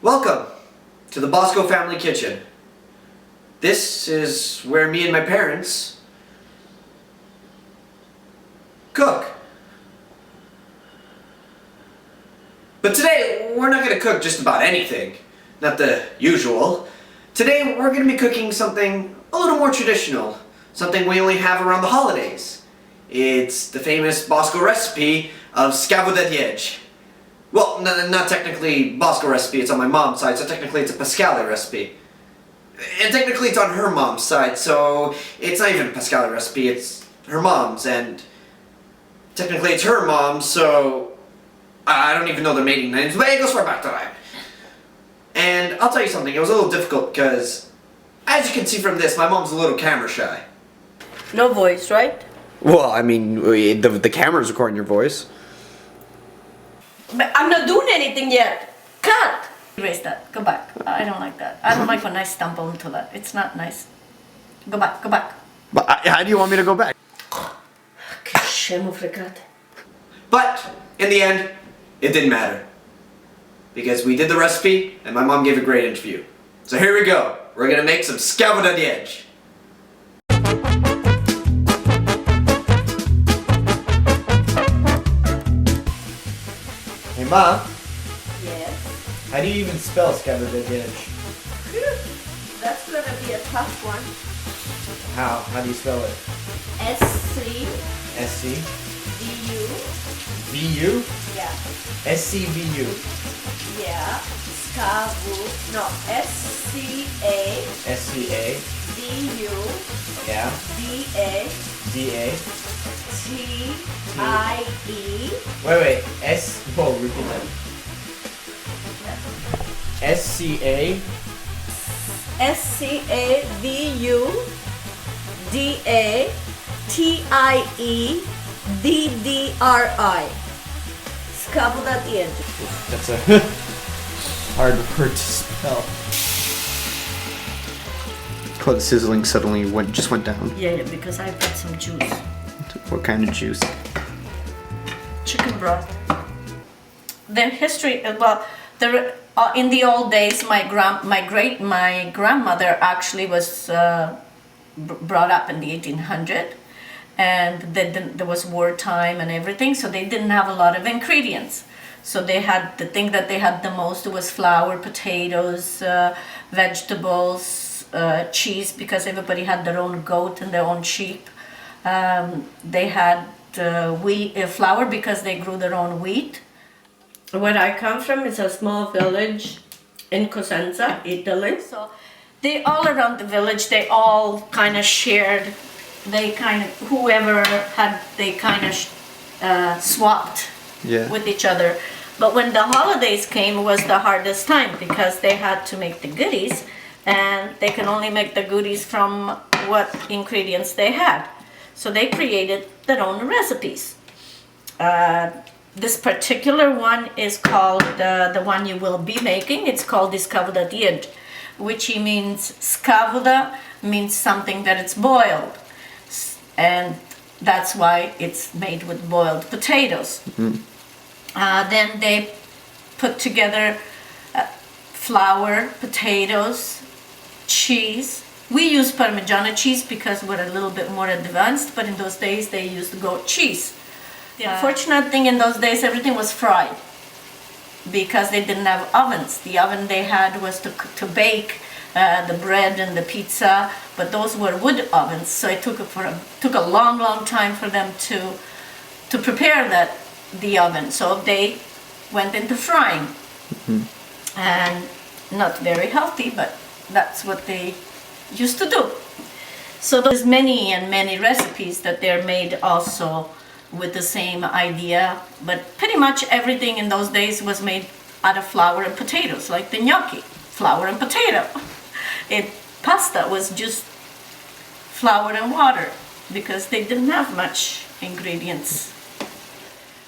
Welcome to the Bosco family kitchen. This is where me and my parents cook. But today, we're not going to cook just about anything. Not the usual. Today, we're going to be cooking something a little more traditional. Something we only have around the holidays. It's the famous Bosco recipe of Scavudatieddri. Well, not technically Bosco recipe, it's on my mom's side, so technically it's a Pascale recipe. And technically it's on her mom's side, so it's not even a Pascale recipe, it's her mom's, and technically it's her mom's, so I don't even know their maiden names, but it goes far back to that. And I'll tell you something, it was a little difficult because, as you can see from this, my mom's a little camera shy. No voice, right? Well, I mean, the camera's recording your voice. But I'm not doing anything yet. Cut! Erase that. Go back. I don't like that. I don't like when I stumble into that. It's not nice. Go back. Go back. But how do you want me to go back? Che scemo fregato. But, in the end, it didn't matter. Because we did the recipe, and my mom gave a great interview. So here we go. We're gonna make some Scavudatieddri. Hey Ma, Yes. how do you even spell Scavudatieddri? That's gonna be a tough one. How? How do you spell it? S-C-V-U. S-C-V-U? Yeah. S-C-V-U. Yeah. No. S-C-A. S-C-A. D-U. Yeah. D-A. D-A. T-I-E. Wait. Whoa, repeat that. S-C-A. S-C-A-V-U-D-A-T-I-E-D-D-R-I. Scavudatieddri. That's a hard word to spell. Oh, the sizzling suddenly just went down. Yeah, because I put some juice. What kind of juice? Chicken broth. The history, well, in the old days, my grandmother actually was brought up in the 1800s, and there was wartime and everything, so they didn't have a lot of ingredients. So they had, the thing that they had the most was flour, potatoes, vegetables, cheese, because everybody had their own goat and their own sheep. They had flour because they grew their own wheat. Where I come from is a small village in Cosenza, Italy. So they all around the village, they all kind of shared. They kind of, whoever had, they kind of swapped with each other. But when the holidays came, was the hardest time because they had to make the goodies, and they can only make the goodies from what ingredients they had. So they created their own recipes. This particular one is called, the one you will be making, it's called the Scavudatieddri, which means, scavuda means something that it's boiled. And that's why it's made with boiled potatoes. Mm-hmm. Then they put together flour, potatoes, cheese. We use Parmigiano cheese because we're a little bit more advanced, but in those days they used goat cheese. The unfortunate thing in those days, everything was fried because they didn't have ovens. The oven they had was to bake the bread and the pizza, but those were wood ovens, so it took a long time for them to prepare the oven. So they went into frying. Mm-hmm. And not very healthy, but that's what they used to do. So there's many recipes that they're made also with the same idea, but pretty much everything in those days was made out of flour and potatoes, like the gnocchi, flour and potato. Pasta was just flour and water because they didn't have much ingredients.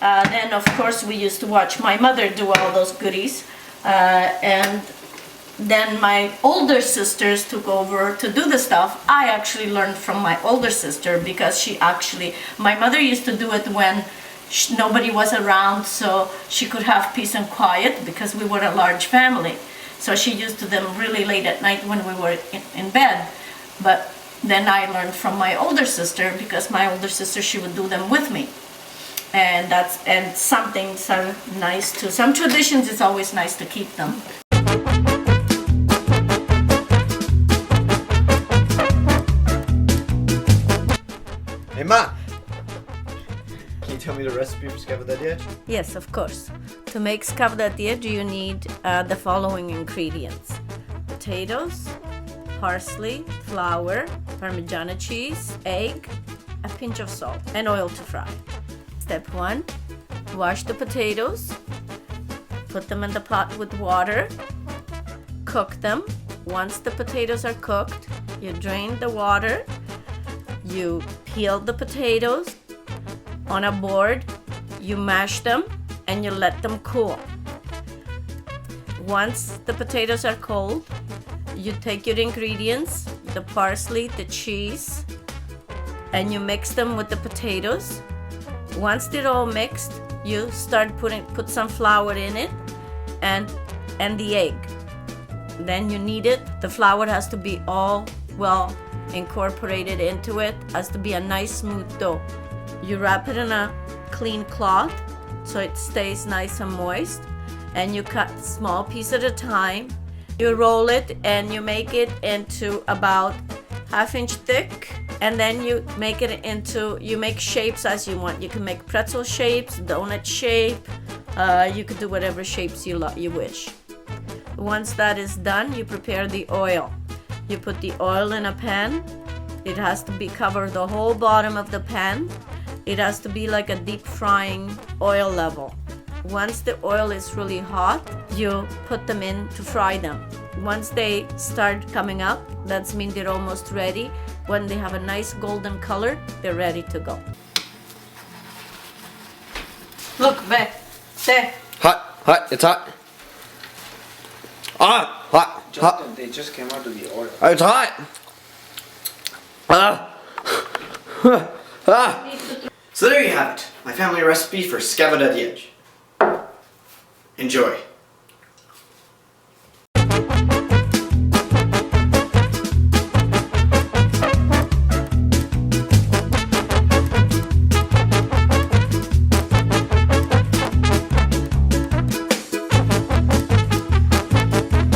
Then of course we used to watch my mother do all those goodies, and then my older sisters took over to do the stuff. I actually learned from my older sister because my mother used to do it when nobody was around, so she could have peace and quiet because we were a large family. So she used to them really late at night when we were in bed. But then I learned from my older sister, because my older sister, she would do them with me. And some things are nice too. Some traditions, it's always nice to keep them. Hey Ma, can you tell me the recipe for scavudatieddri? Yes, of course. To make scavudatieddri, you need the following ingredients: potatoes, parsley, flour, Parmigiana cheese, egg, a pinch of salt, and oil to fry. Step 1, wash the potatoes, put them in the pot with water, cook them. Once the potatoes are cooked, you drain the water, you peel the potatoes on a board, you mash them, and you let them cool. Once the potatoes are cold, you take your ingredients, the parsley, the cheese, and you mix them with the potatoes. Once they're all mixed, you start put some flour in it and the egg. Then you knead it. The flour has to be all well incorporated into it, has to be a nice smooth dough. You wrap it in a clean cloth so it stays nice and moist, and you cut small piece at a time. You roll it and you make it into about 1/2 inch thick, and then you make shapes as you want. You can make pretzel shapes, donut shape, you could do whatever shapes you wish. Once that is done, you prepare the oil. You put the oil in a pan. It has to cover the whole bottom of the pan. It has to be like a deep frying oil level. Once the oil is really hot, you put them in to fry them. Once they start coming up, that means they're almost ready. When they have a nice golden color, they're ready to go. Look, Beck, there. Hot, it's hot. Hot. Justin, they just came out of the oil. It's hot. So there you have it, my family recipe for scavudatieddri. Enjoy.